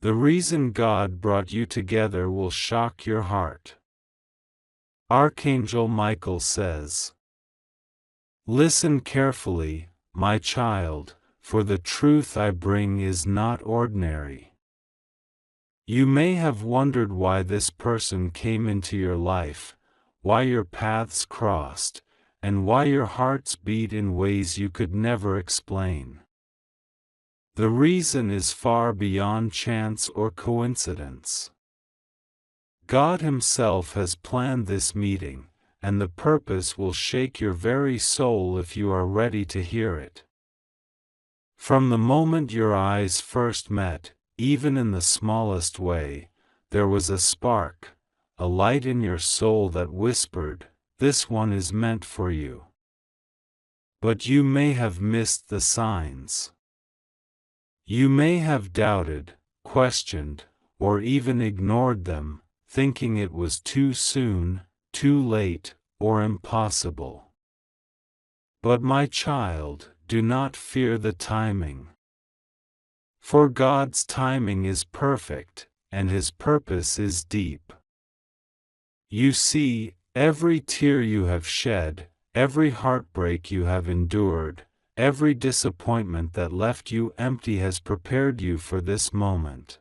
The reason God brought you together will shock your heart. Archangel Michael says, "Listen carefully, my child, for the truth I bring is not ordinary." You may have wondered why this person came into your life, why your paths crossed, and why your hearts beat in ways you could never explain. The reason is far beyond chance or coincidence. God Himself has planned this meeting, and the purpose will shake your very soul if you are ready to hear it. From the moment your eyes first met, even in the smallest way, there was a spark, a light in your soul that whispered, "This one is meant for you." But you may have missed the signs. You may have doubted, questioned, or even ignored them, thinking it was too soon, too late, or impossible. But my child, do not fear the timing. For God's timing is perfect, and His purpose is deep. You see, every tear you have shed, every heartbreak you have endured, every disappointment that left you empty has prepared you for this moment.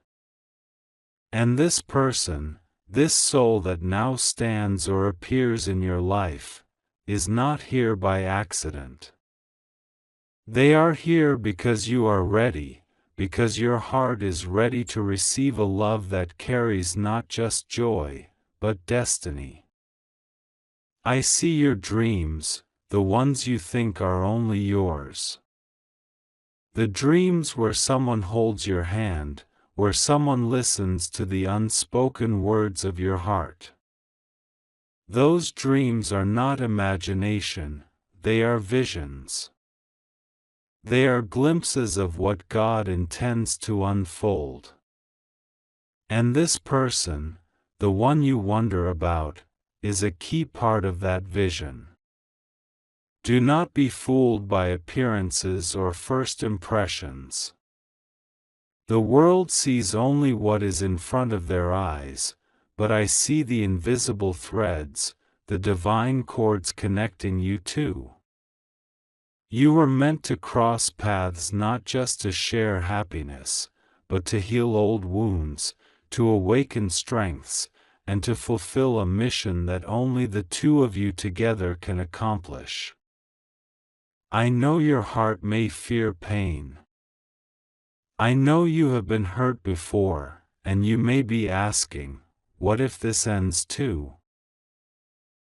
And this person, this soul that now stands or appears in your life, is not here by accident. They are here because you are ready, because your heart is ready to receive a love that carries not just joy, but destiny. I see your dreams, the ones you think are only yours. The dreams where someone holds your hand, where someone listens to the unspoken words of your heart. Those dreams are not imagination, they are visions. They are glimpses of what God intends to unfold. And this person, the one you wonder about, is a key part of that vision. Do not be fooled by appearances or first impressions. The world sees only what is in front of their eyes, but I see the invisible threads, the divine cords connecting you two. You were meant to cross paths not just to share happiness, but to heal old wounds, to awaken strengths, and to fulfill a mission that only the two of you together can accomplish. I know your heart may fear pain. I know you have been hurt before, and you may be asking, what if this ends too?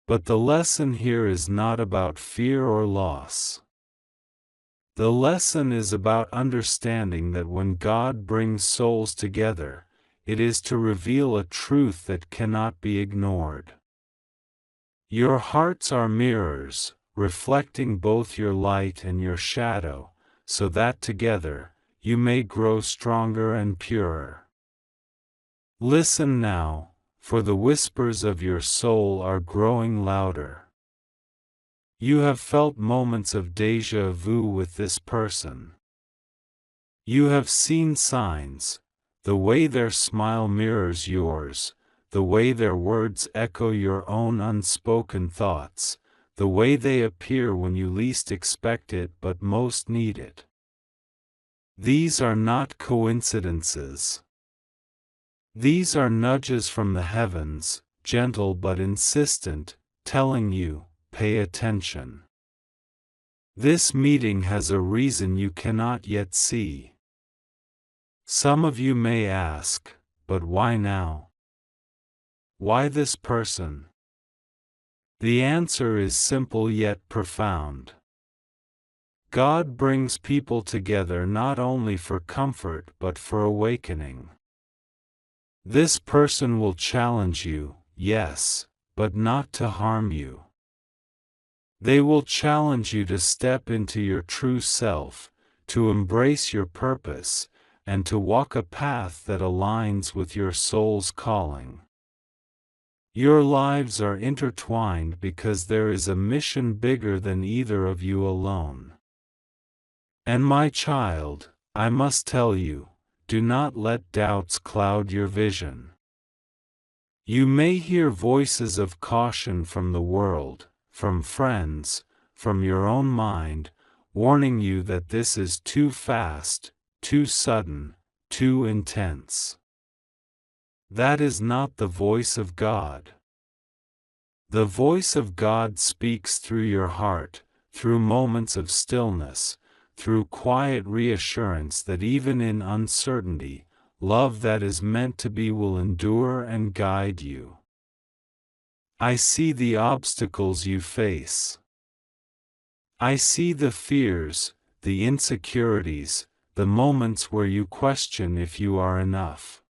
But the lesson here is not about fear or loss. The lesson is about understanding that when God brings souls together, it is to reveal a truth that cannot be ignored. Your hearts are mirrors, reflecting both your light and your shadow, so that together, you may grow stronger and purer. Listen now, for the whispers of your soul are growing louder. You have felt moments of déjà vu with this person. You have seen signs, the way their smile mirrors yours, the way their words echo your own unspoken thoughts, the way they appear when you least expect it but most need it. These are not coincidences. These are nudges from the heavens, gentle but insistent, telling you, pay attention. This meeting has a reason you cannot yet see. Some of you may ask, but why now? Why this person? The answer is simple yet profound. God brings people together not only for comfort but for awakening. This person will challenge you, yes, but not to harm you. They will challenge you to step into your true self, to embrace your purpose, and to walk a path that aligns with your soul's calling. Your lives are intertwined because there is a mission bigger than either of you alone. And my child, I must tell you, do not let doubts cloud your vision. You may hear voices of caution from the world, from friends, from your own mind, warning you that this is too fast, too sudden, too intense. That is not the voice of God. The voice of God speaks through your heart, through moments of stillness, through quiet reassurance that even in uncertainty, love that is meant to be will endure and guide you. I see the obstacles you face. I see the fears, the insecurities, the moments where you question if you are enough.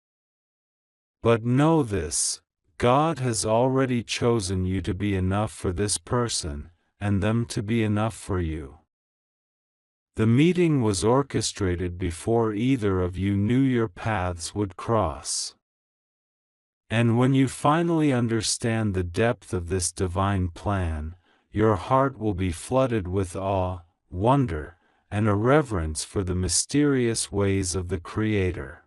But know this, God has already chosen you to be enough for this person, and them to be enough for you. The meeting was orchestrated before either of you knew your paths would cross. And when you finally understand the depth of this divine plan, your heart will be flooded with awe, wonder, and a reverence for the mysterious ways of the Creator.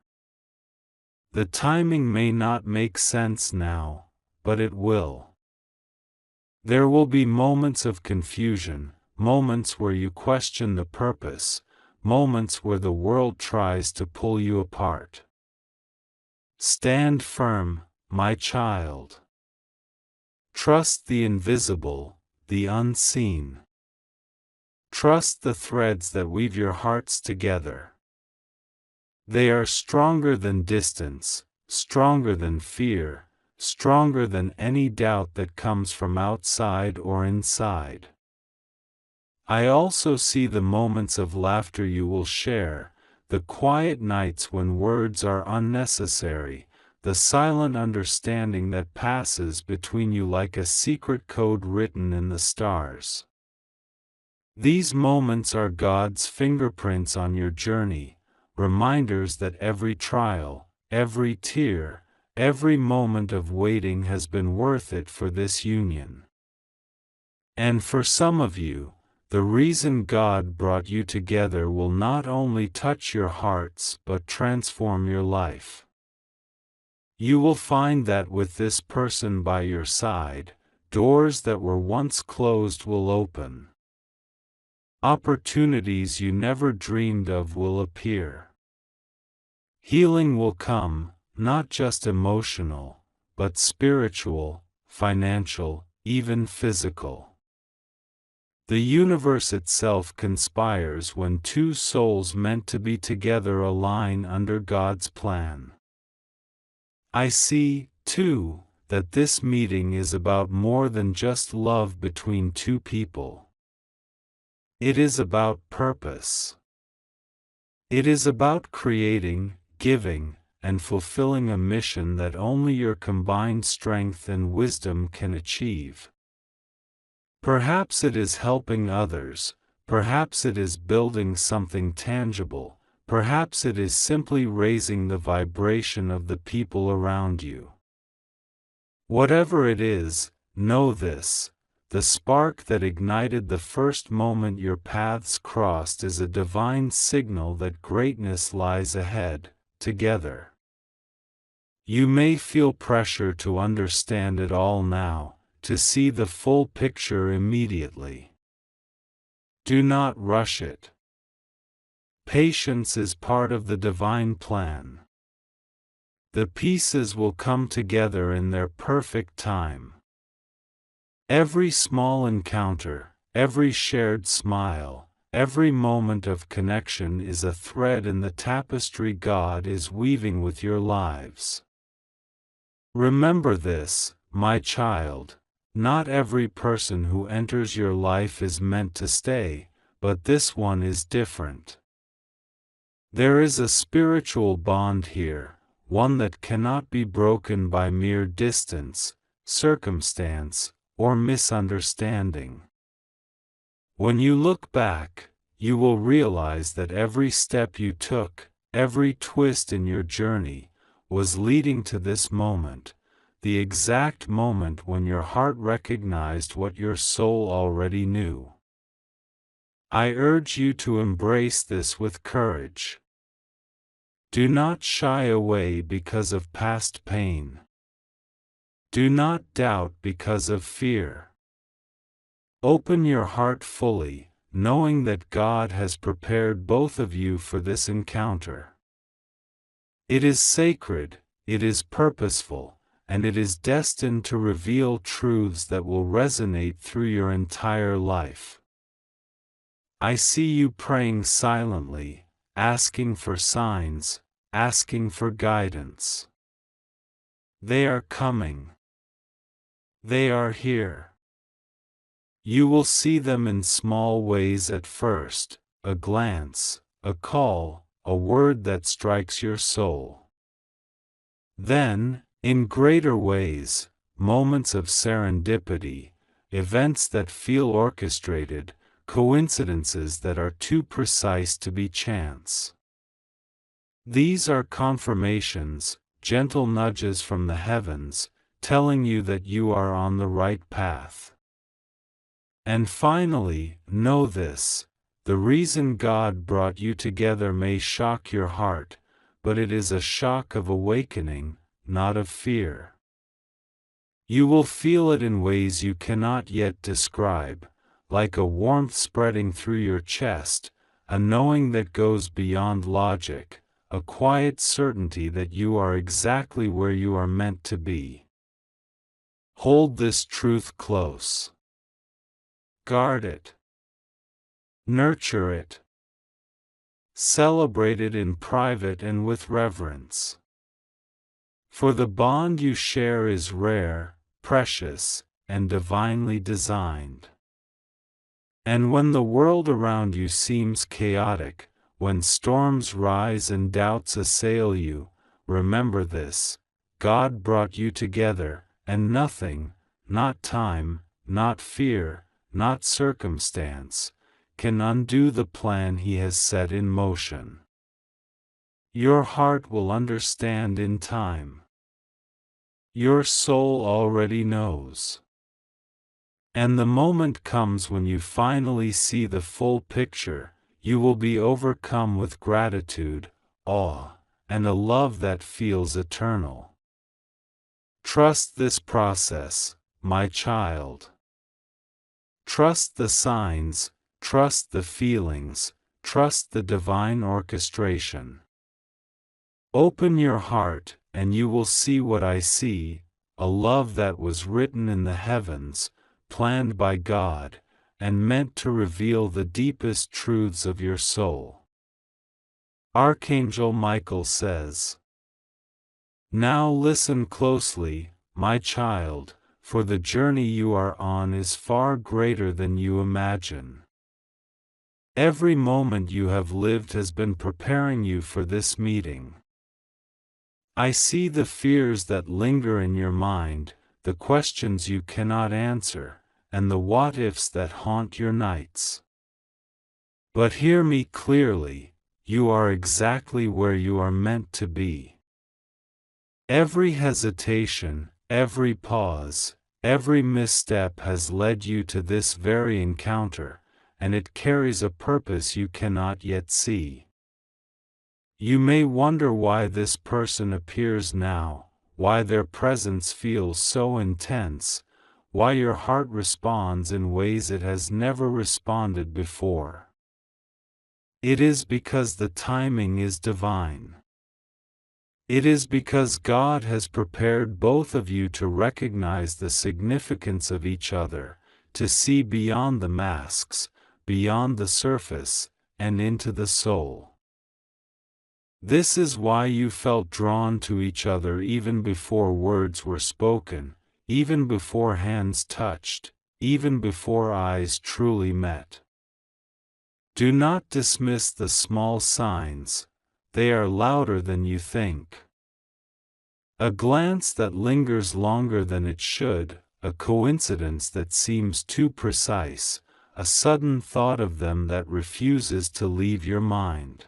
The timing may not make sense now, but it will. There will be moments of confusion, moments where you question the purpose, moments where the world tries to pull you apart. Stand firm, my child. Trust the invisible, the unseen. Trust the threads that weave your hearts together. They are stronger than distance, stronger than fear, stronger than any doubt that comes from outside or inside. I also see the moments of laughter you will share, the quiet nights when words are unnecessary, the silent understanding that passes between you like a secret code written in the stars. These moments are God's fingerprints on your journey, reminders that every trial, every tear, every moment of waiting has been worth it for this union. And for some of you, the reason God brought you together will not only touch your hearts but transform your life. You will find that with this person by your side, doors that were once closed will open. Opportunities you never dreamed of will appear. Healing will come, not just emotional, but spiritual, financial, even physical. The universe itself conspires when two souls meant to be together align under God's plan. I see, too, that this meeting is about more than just love between two people. It is about purpose. It is about creating, giving, and fulfilling a mission that only your combined strength and wisdom can achieve. Perhaps it is helping others, perhaps it is building something tangible, perhaps it is simply raising the vibration of the people around you. Whatever it is, know this: the spark that ignited the first moment your paths crossed is a divine signal that greatness lies ahead, together. You may feel pressure to understand it all now, to see the full picture immediately. Do not rush it. Patience is part of the divine plan. The pieces will come together in their perfect time. Every small encounter, every shared smile, every moment of connection is a thread in the tapestry God is weaving with your lives. Remember this, my child: not every person who enters your life is meant to stay, but this one is different. There is a spiritual bond here, one that cannot be broken by mere distance, circumstance, or misunderstanding. When you look back, you will realize that every step you took, every twist in your journey, was leading to this moment, the exact moment when your heart recognized what your soul already knew. I urge you to embrace this with courage. Do not shy away because of past pain. Do not doubt because of fear. Open your heart fully, knowing that God has prepared both of you for this encounter. It is sacred, it is purposeful, and it is destined to reveal truths that will resonate through your entire life. I see you praying silently, asking for signs, asking for guidance. They are coming. They are here. You will see them in small ways at first, a glance, a call, a word that strikes your soul. Then, in greater ways, moments of serendipity, events that feel orchestrated, coincidences that are too precise to be chance. These are confirmations, gentle nudges from the heavens, telling you that you are on the right path. And finally, know this: the reason God brought you together may shock your heart, but it is a shock of awakening, not of fear. You will feel it in ways you cannot yet describe, like a warmth spreading through your chest, a knowing that goes beyond logic, a quiet certainty that you are exactly where you are meant to be. Hold this truth close. Guard it. Nurture it. Celebrate it in private and with reverence. For the bond you share is rare, precious, and divinely designed. And when the world around you seems chaotic, when storms rise and doubts assail you, remember this: God brought you together, and nothing, not time, not fear, not circumstance, can undo the plan He has set in motion. Your heart will understand in time. Your soul already knows. And the moment comes when you finally see the full picture, you will be overcome with gratitude, awe, and a love that feels eternal. Trust this process, my child. Trust the signs, trust the feelings, trust the divine orchestration. Open your heart, and you will see what I see: a love that was written in the heavens, planned by God, and meant to reveal the deepest truths of your soul. Archangel Michael says, "Now listen closely, my child, for the journey you are on is far greater than you imagine. Every moment you have lived has been preparing you for this meeting. I see the fears that linger in your mind, the questions you cannot answer, and the what-ifs that haunt your nights. But hear me clearly: you are exactly where you are meant to be. Every hesitation, every pause, every misstep has led you to this very encounter, and it carries a purpose you cannot yet see. You may wonder why this person appears now, why their presence feels so intense, why your heart responds in ways it has never responded before. It is because the timing is divine. It is because God has prepared both of you to recognize the significance of each other, to see beyond the masks, beyond the surface, and into the soul. This is why you felt drawn to each other even before words were spoken, even before hands touched, even before eyes truly met. Do not dismiss the small signs; they are louder than you think. A glance that lingers longer than it should, a coincidence that seems too precise, a sudden thought of them that refuses to leave your mind.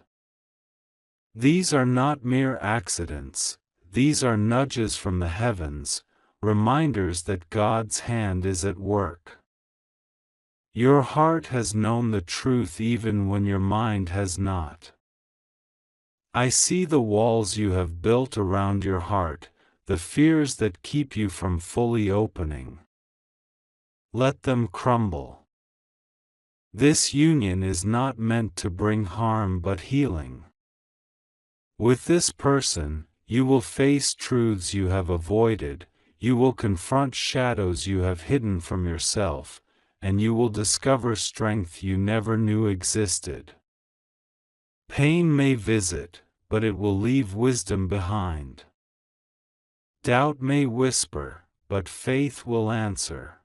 These are not mere accidents, these are nudges from the heavens, reminders that God's hand is at work. Your heart has known the truth even when your mind has not. I see the walls you have built around your heart, the fears that keep you from fully opening. Let them crumble. This union is not meant to bring harm but healing. With this person, you will face truths you have avoided, you will confront shadows you have hidden from yourself, and you will discover strength you never knew existed. Pain may visit, but it will leave wisdom behind. Doubt may whisper, but faith will answer.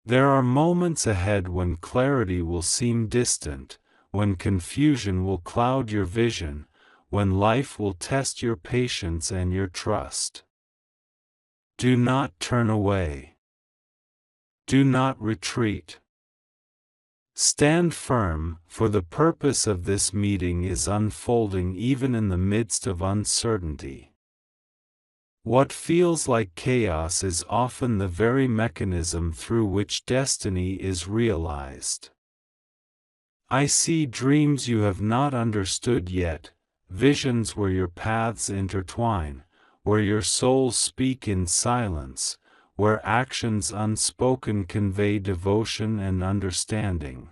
There are moments ahead when clarity will seem distant, when confusion will cloud your vision, when life will test your patience and your trust. Do not turn away. Do not retreat. Stand firm, for the purpose of this meeting is unfolding even in the midst of uncertainty. What feels like chaos is often the very mechanism through which destiny is realized. I see dreams you have not understood yet, visions where your paths intertwine, where your souls speak in silence, where actions unspoken convey devotion and understanding.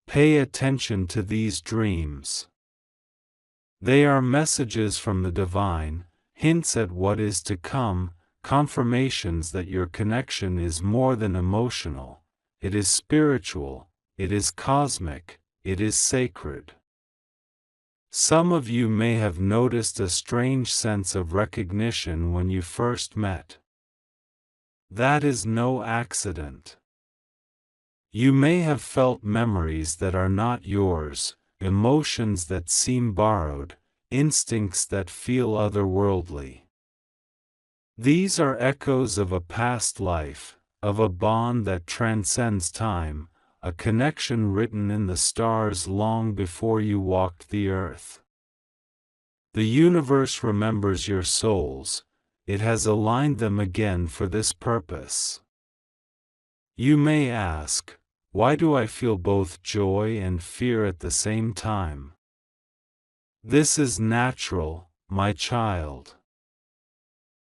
Pay attention to these dreams. They are messages from the divine, hints at what is to come, confirmations that your connection is more than emotional, it is spiritual, it is cosmic, it is sacred. Some of you may have noticed a strange sense of recognition when you first met. That is no accident. You may have felt memories that are not yours, emotions that seem borrowed, instincts that feel otherworldly. These are echoes of a past life, of a bond that transcends time, a connection written in the stars long before you walked the earth. The universe remembers your souls, it has aligned them again for this purpose. You may ask, why do I feel both joy and fear at the same time? This is natural, my child.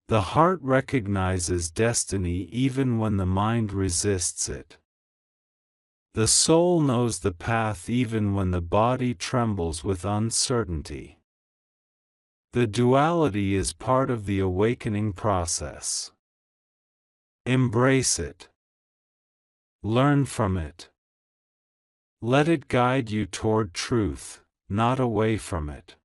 The heart recognizes destiny even when the mind resists it. The soul knows the path even when the body trembles with uncertainty. The duality is part of the awakening process. Embrace it. Learn from it. Let it guide you toward truth, not away from it.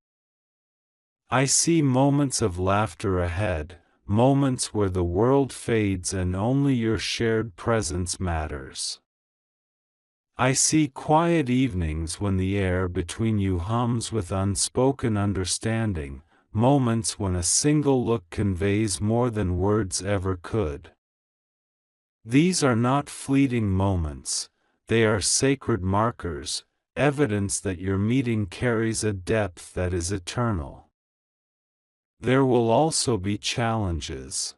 I see moments of laughter ahead, moments where the world fades and only your shared presence matters. I see quiet evenings when the air between you hums with unspoken understanding, moments when a single look conveys more than words ever could. These are not fleeting moments, they are sacred markers, evidence that your meeting carries a depth that is eternal. There will also be challenges.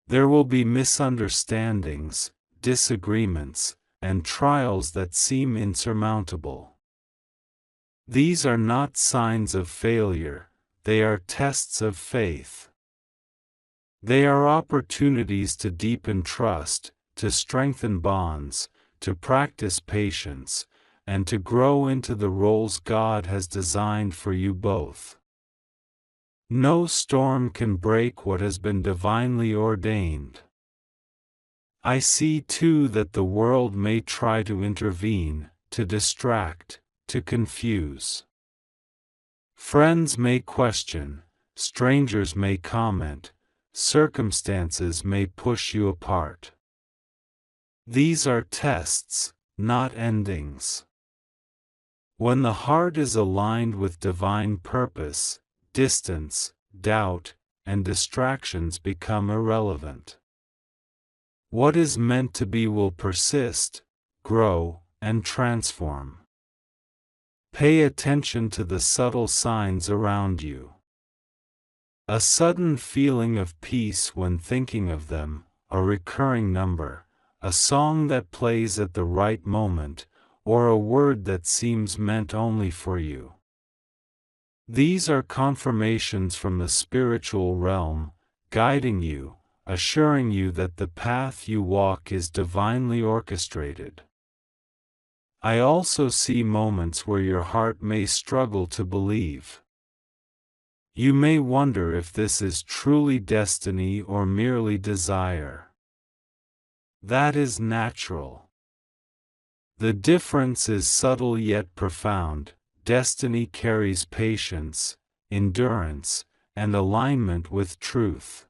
There will be misunderstandings, disagreements, and trials that seem insurmountable. These are not signs of failure, they are tests of faith. They are opportunities to deepen trust, to strengthen bonds, to practice patience, and to grow into the roles God has designed for you both. No storm can break what has been divinely ordained. I see too that the world may try to intervene, to distract, to confuse. Friends may question, strangers may comment, circumstances may push you apart. These are tests, not endings. When the heart is aligned with divine purpose, distance, doubt, and distractions become irrelevant. What is meant to be will persist, grow, and transform. Pay attention to the subtle signs around you. A sudden feeling of peace when thinking of them, a recurring number, a song that plays at the right moment, or a word that seems meant only for you. These are confirmations from the spiritual realm, guiding you, assuring you that the path you walk is divinely orchestrated. I also see moments where your heart may struggle to believe. You may wonder if this is truly destiny or merely desire. That is natural. The difference is subtle yet profound. Destiny carries patience, endurance, and alignment with truth.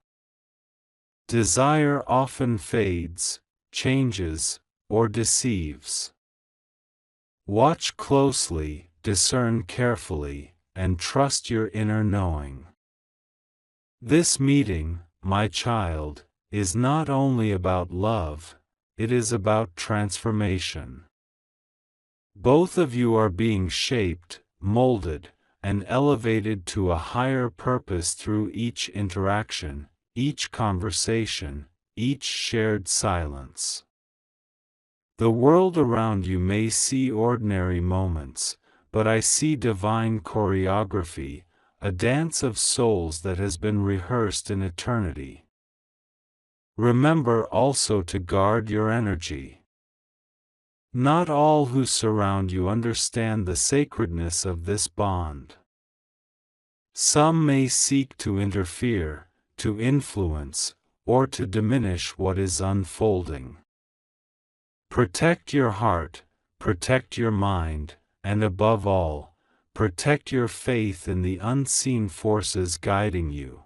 Desire often fades, changes, or deceives. Watch closely, discern carefully, and trust your inner knowing. This meeting, my child, is not only about love, it is about transformation. Both of you are being shaped, molded, and elevated to a higher purpose through each interaction, each conversation, each shared silence. The world around you may see ordinary moments, but I see divine choreography, a dance of souls that has been rehearsed in eternity. Remember also to guard your energy. Not all who surround you understand the sacredness of this bond. Some may seek to interfere, to influence, or to diminish what is unfolding. Protect your heart, protect your mind, and above all, protect your faith in the unseen forces guiding you.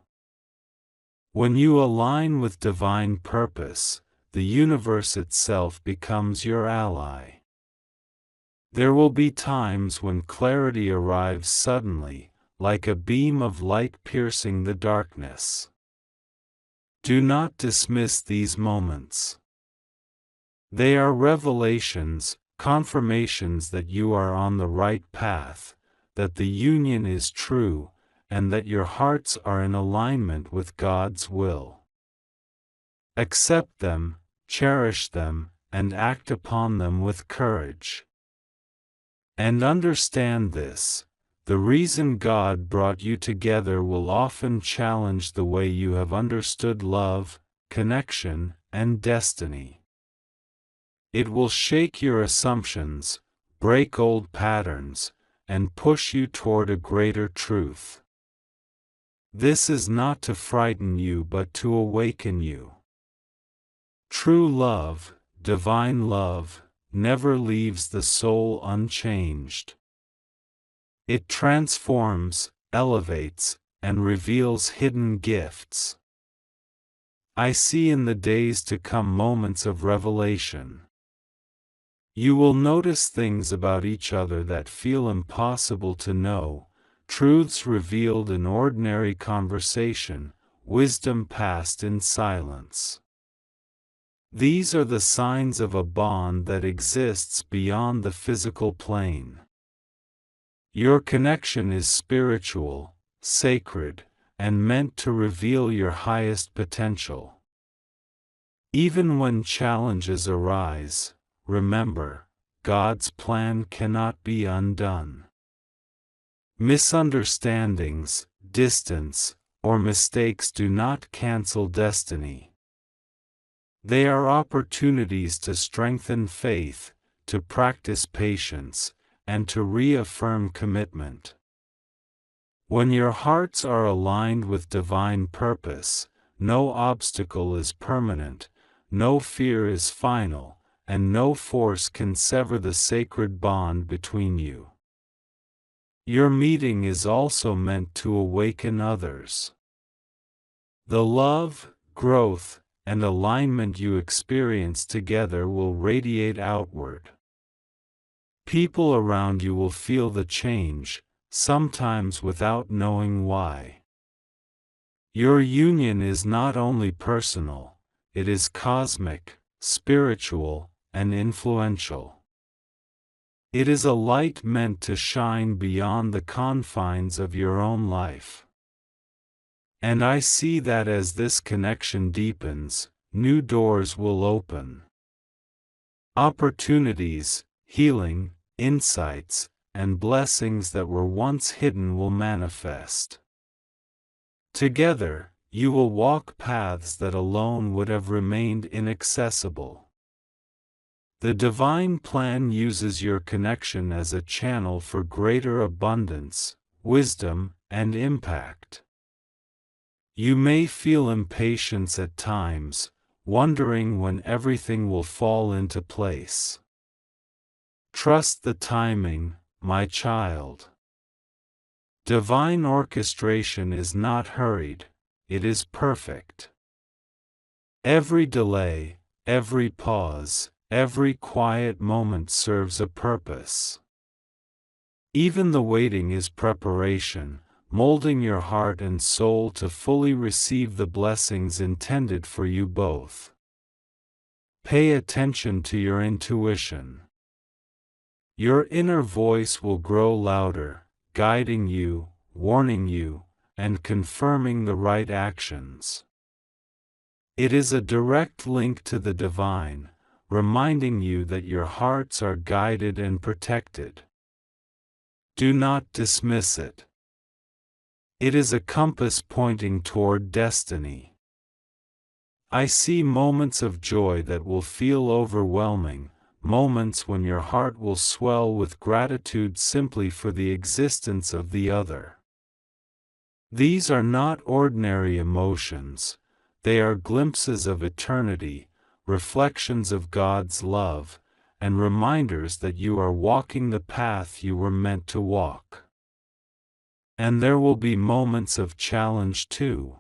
When you align with divine purpose, the universe itself becomes your ally. There will be times when clarity arrives suddenly, like a beam of light piercing the darkness. Do not dismiss these moments. They are revelations, confirmations that you are on the right path, that the union is true, and that your hearts are in alignment with God's will. Accept them, cherish them, and act upon them with courage. And understand this: the reason God brought you together will often challenge the way you have understood love, connection, and destiny. It will shake your assumptions, break old patterns, and push you toward a greater truth. This is not to frighten you but to awaken you. True love, divine love, never leaves the soul unchanged. It transforms, elevates, and reveals hidden gifts. I see in the days to come moments of revelation. You will notice things about each other that feel impossible to know, truths revealed in ordinary conversation, wisdom passed in silence. These are the signs of a bond that exists beyond the physical plane. Your connection is spiritual, sacred, and meant to reveal your highest potential. Even when challenges arise, remember, God's plan cannot be undone. Misunderstandings, distance, or mistakes do not cancel destiny. They are opportunities to strengthen faith, to practice patience, and to reaffirm commitment. When your hearts are aligned with divine purpose, no obstacle is permanent, no fear is final, and no force can sever the sacred bond between you. Your meeting is also meant to awaken others. The love, growth, and alignment you experience together will radiate outward. People around you will feel the change, sometimes without knowing why. Your union is not only personal, it is cosmic, spiritual, and influential. It is a light meant to shine beyond the confines of your own life. And I see that as this connection deepens, new doors will open. Opportunities, healing, insights, and blessings that were once hidden will manifest. Together, you will walk paths that alone would have remained inaccessible. The divine plan uses your connection as a channel for greater abundance, wisdom, and impact. You may feel impatience at times, wondering when everything will fall into place. Trust the timing, my child. Divine orchestration is not hurried, it is perfect. Every delay, every pause, every quiet moment serves a purpose. Even the waiting is preparation, molding your heart and soul to fully receive the blessings intended for you both. Pay attention to your intuition. Your inner voice will grow louder, guiding you, warning you, and confirming the right actions. It is a direct link to the divine, reminding you that your hearts are guided and protected. Do not dismiss it. It is a compass pointing toward destiny. I see moments of joy that will feel overwhelming, moments when your heart will swell with gratitude simply for the existence of the other. These are not ordinary emotions, they are glimpses of eternity, reflections of God's love, and reminders that you are walking the path you were meant to walk. And there will be moments of challenge too.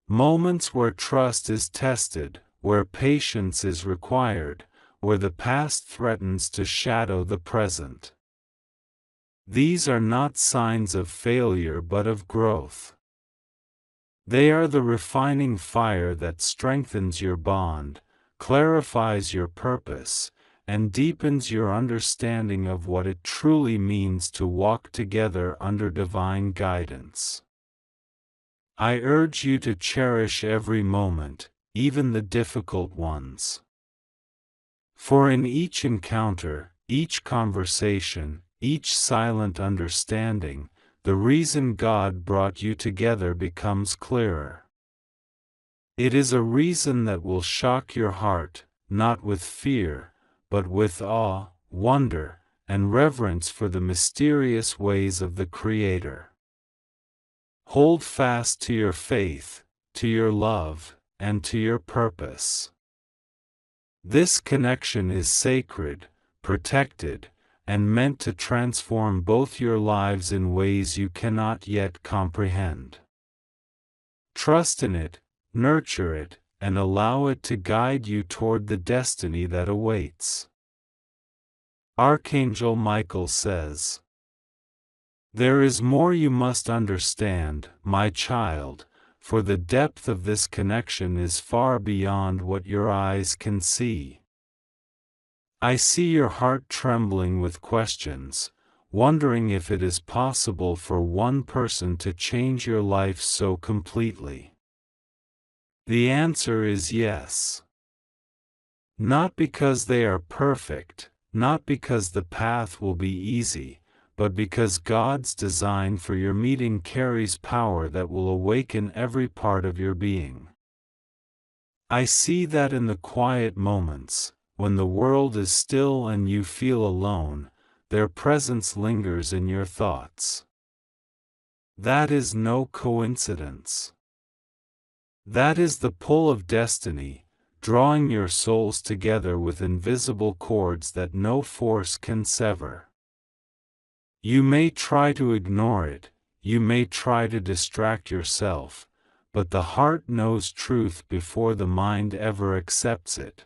Moments where trust is tested, where patience is required, where the past threatens to shadow the present. These are not signs of failure but of growth. They are the refining fire that strengthens your bond, clarifies your purpose, and deepens your understanding of what it truly means to walk together under divine guidance. I urge you to cherish every moment, even the difficult ones. For in each encounter, each conversation, each silent understanding, the reason God brought you together becomes clearer. It is a reason that will shock your heart, not with fear, but with awe, wonder, and reverence for the mysterious ways of the Creator. Hold fast to your faith, to your love, and to your purpose. This connection is sacred, protected, and meant to transform both your lives in ways you cannot yet comprehend. Trust in it, nurture it, and allow it to guide you toward the destiny that awaits. Archangel Michael says, "There is more you must understand, my child, for the depth of this connection is far beyond what your eyes can see. I see your heart trembling with questions, wondering if it is possible for one person to change your life so completely. The answer is yes. Not because they are perfect, not because the path will be easy, but because God's design for your meeting carries power that will awaken every part of your being. I see that in the quiet moments, when the world is still and you feel alone, their presence lingers in your thoughts. That is no coincidence. That is the pull of destiny, drawing your souls together with invisible cords that no force can sever. You may try to ignore it, you may try to distract yourself, but the heart knows truth before the mind ever accepts it.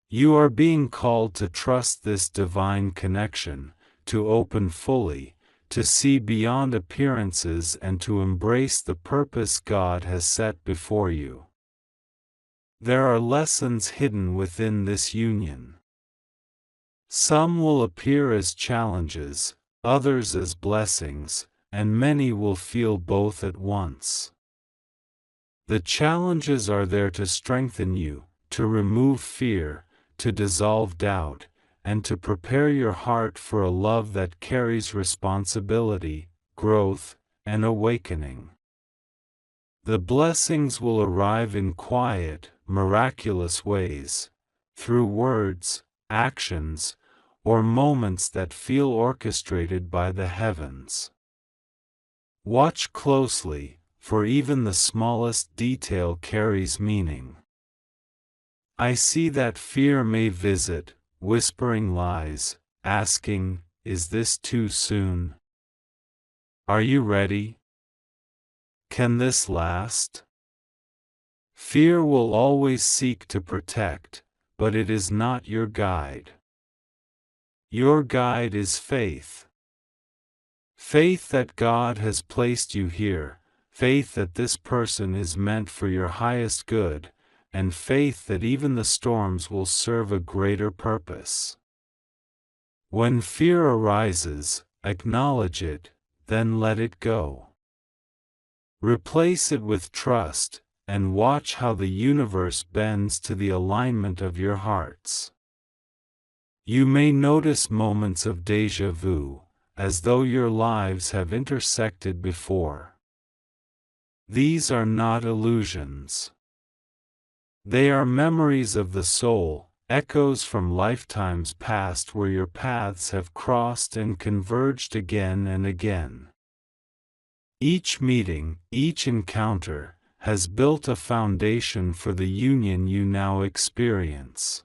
You are being called to trust this divine connection, to open fully, to see beyond appearances and to embrace the purpose God has set before you. There are lessons hidden within this union. Some will appear as challenges, others as blessings, and many will feel both at once. The challenges are there to strengthen you, to remove fear, to dissolve doubt, and to prepare your heart for a love that carries responsibility, growth, and awakening. The blessings will arrive in quiet, miraculous ways, through words, actions, or moments that feel orchestrated by the heavens. Watch closely, for even the smallest detail carries meaning. I see that fear may visit, whispering lies, asking, "Is this too soon? Are you ready? Can this last?" Fear will always seek to protect, but it is not your guide. Your guide is faith. Faith that God has placed you here, faith that this person is meant for your highest good, and faith that even the storms will serve a greater purpose. When fear arises, acknowledge it, then let it go. Replace it with trust, and watch how the universe bends to the alignment of your hearts. You may notice moments of déjà vu, as though your lives have intersected before. These are not illusions. They are memories of the soul, echoes from lifetimes past where your paths have crossed and converged again and again. Each meeting, each encounter, has built a foundation for the union you now experience.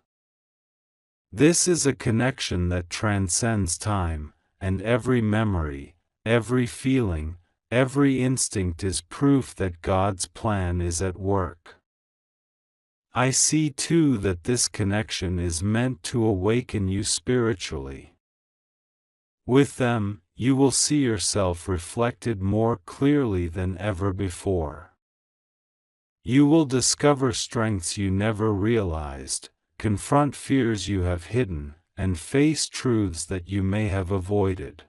This is a connection that transcends time, and every memory, every feeling, every instinct is proof that God's plan is at work. I see too that this connection is meant to awaken you spiritually. With them, you will see yourself reflected more clearly than ever before. You will discover strengths you never realized, confront fears you have hidden, and face truths that you may have avoided.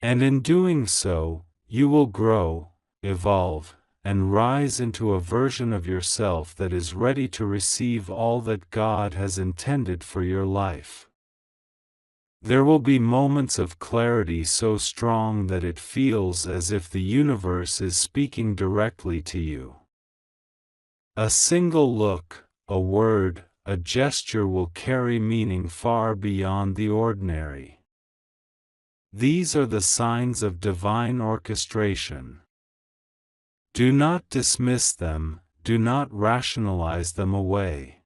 And in doing so, you will grow, evolve, and rise into a version of yourself that is ready to receive all that God has intended for your life. There will be moments of clarity so strong that it feels as if the universe is speaking directly to you. A single look, a word, a gesture will carry meaning far beyond the ordinary. These are the signs of divine orchestration. Do not dismiss them, do not rationalize them away.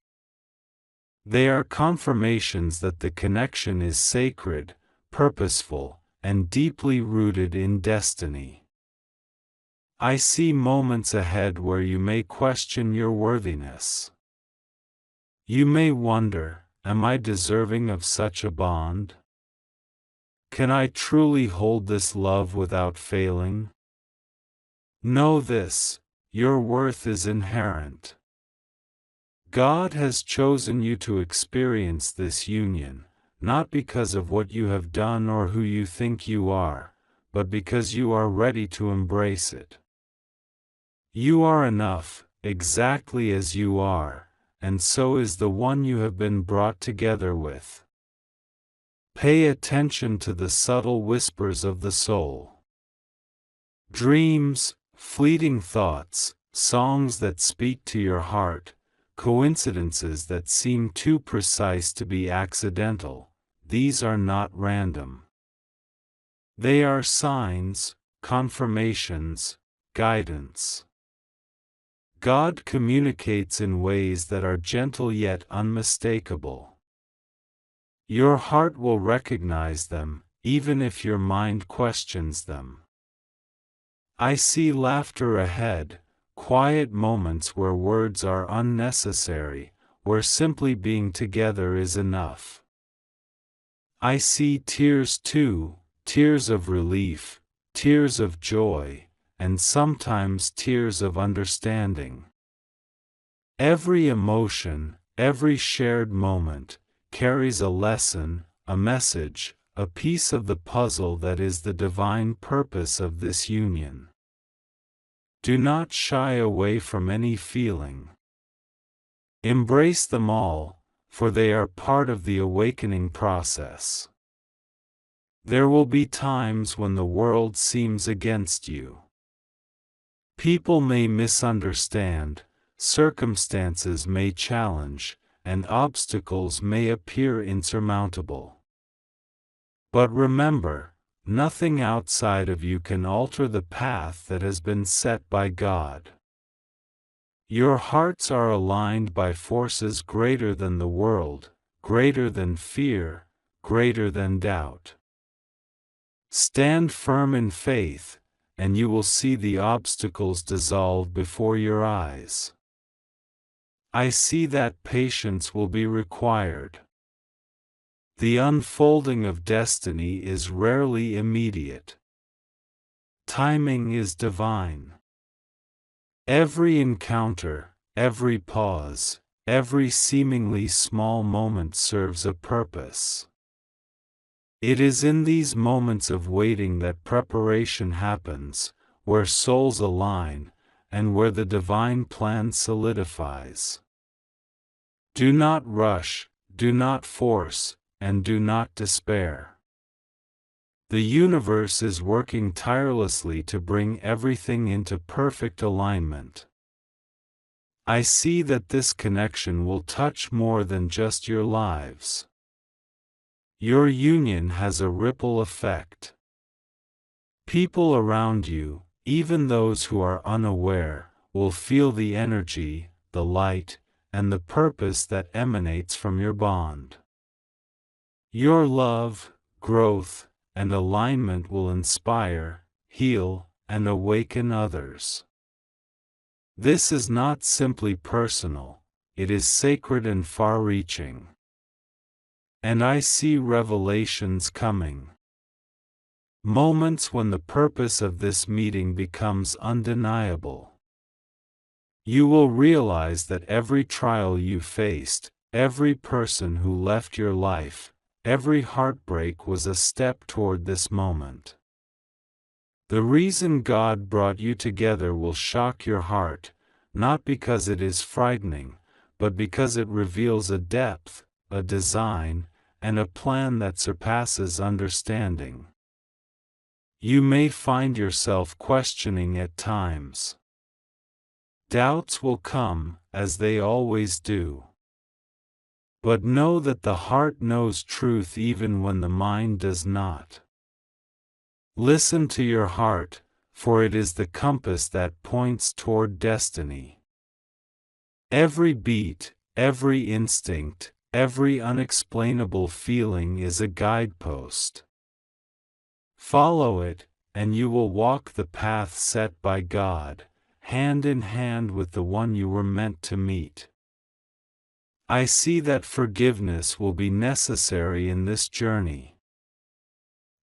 They are confirmations that the connection is sacred, purposeful, and deeply rooted in destiny. I see moments ahead where you may question your worthiness. You may wonder, am I deserving of such a bond? Can I truly hold this love without failing? Know this, your worth is inherent. God has chosen you to experience this union, not because of what you have done or who you think you are, but because you are ready to embrace it. You are enough, exactly as you are, and so is the one you have been brought together with. Pay attention to the subtle whispers of the soul. Dreams, fleeting thoughts, songs that speak to your heart, coincidences that seem too precise to be accidental, these are not random. They are signs, confirmations, guidance. God communicates in ways that are gentle yet unmistakable. Your heart will recognize them, even if your mind questions them. I see laughter ahead, quiet moments where words are unnecessary, where simply being together is enough. I see tears too, tears of relief, tears of joy, and sometimes tears of understanding. Every emotion, every shared moment, carries a lesson, a message, a piece of the puzzle that is the divine purpose of this union. Do not shy away from any feeling. Embrace them all, for they are part of the awakening process. There will be times when the world seems against you. People may misunderstand, circumstances may challenge, and obstacles may appear insurmountable. But remember, nothing outside of you can alter the path that has been set by God. Your hearts are aligned by forces greater than the world, greater than fear, greater than doubt. Stand firm in faith, and you will see the obstacles dissolve before your eyes. I see that patience will be required. The unfolding of destiny is rarely immediate. Timing is divine. Every encounter, every pause, every seemingly small moment serves a purpose. It is in these moments of waiting that preparation happens, where souls align, and where the divine plan solidifies. Do not rush, do not force, and do not despair. The universe is working tirelessly to bring everything into perfect alignment. I see that this connection will touch more than just your lives. Your union has a ripple effect. People around you, even those who are unaware, will feel the energy, the light, and the purpose that emanates from your bond. Your love, growth, and alignment will inspire, heal, and awaken others. This is not simply personal, it is sacred and far-reaching. And I see revelations coming. Moments when the purpose of this meeting becomes undeniable. You will realize that every trial you faced, every person who left your life, every heartbreak was a step toward this moment. The reason God brought you together will shock your heart, not because it is frightening, but because it reveals a depth, a design, and a plan that surpasses understanding. You may find yourself questioning at times. Doubts will come, as they always do. But know that the heart knows truth even when the mind does not. Listen to your heart, for it is the compass that points toward destiny. Every beat, every instinct, every unexplainable feeling is a guidepost. Follow it, and you will walk the path set by God, hand in hand with the one you were meant to meet. I see that forgiveness will be necessary in this journey.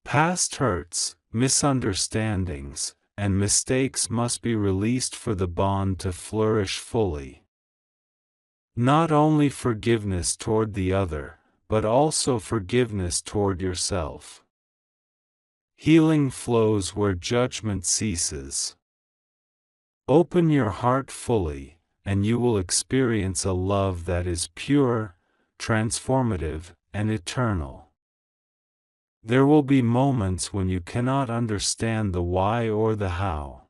Past hurts, misunderstandings, and mistakes must be released for the bond to flourish fully. Not only forgiveness toward the other, but also forgiveness toward yourself. Healing flows where judgment ceases. Open your heart fully, and you will experience a love that is pure, transformative, and eternal. There will be moments when you cannot understand the why or the how.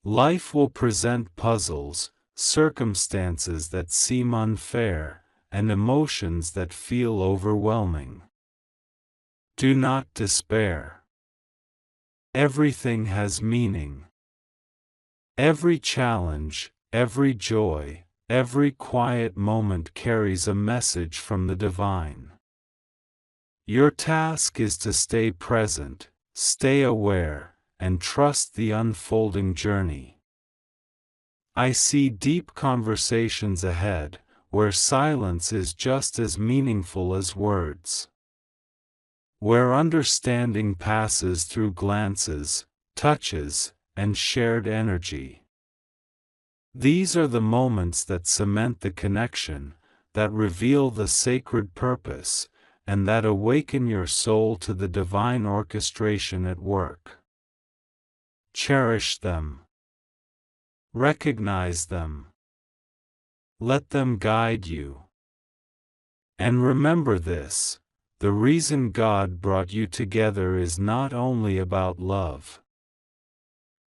Life will present puzzles, circumstances that seem unfair, and emotions that feel overwhelming. Do not despair. Everything has meaning. Every challenge, every joy, every quiet moment carries a message from the divine. Your task is to stay present, stay aware, and trust the unfolding journey. I see deep conversations ahead, where silence is just as meaningful as words. Where understanding passes through glances, touches, and shared energy. These are the moments that cement the connection, that reveal the sacred purpose, and that awaken your soul to the divine orchestration at work. Cherish them. Recognize them. Let them guide you. And remember this: the reason God brought you together is not only about love.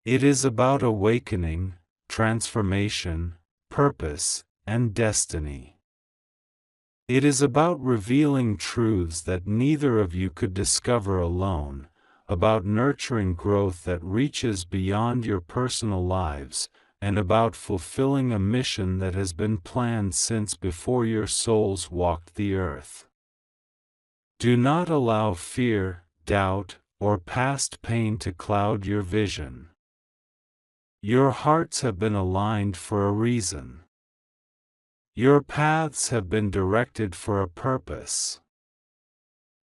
It is about awakening, transformation, purpose, and destiny. It is about revealing truths that neither of you could discover alone, about nurturing growth that reaches beyond your personal lives, and about fulfilling a mission that has been planned since before your souls walked the earth. Do not allow fear, doubt, or past pain to cloud your vision. Your hearts have been aligned for a reason. Your paths have been directed for a purpose.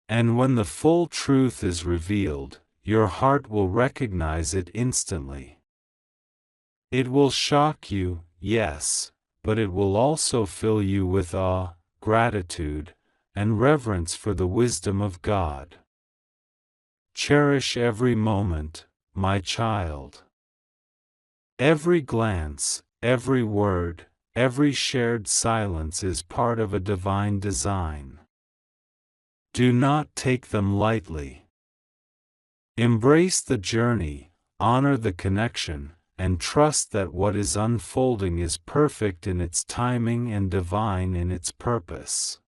And when the full truth is revealed, your heart will recognize it instantly. It will shock you, yes, but it will also fill you with awe, gratitude, and reverence for the wisdom of God. Cherish every moment, my child. Every glance, every word, every shared silence is part of a divine design. Do not take them lightly. Embrace the journey, honor the connection, and trust that what is unfolding is perfect in its timing and divine in its purpose.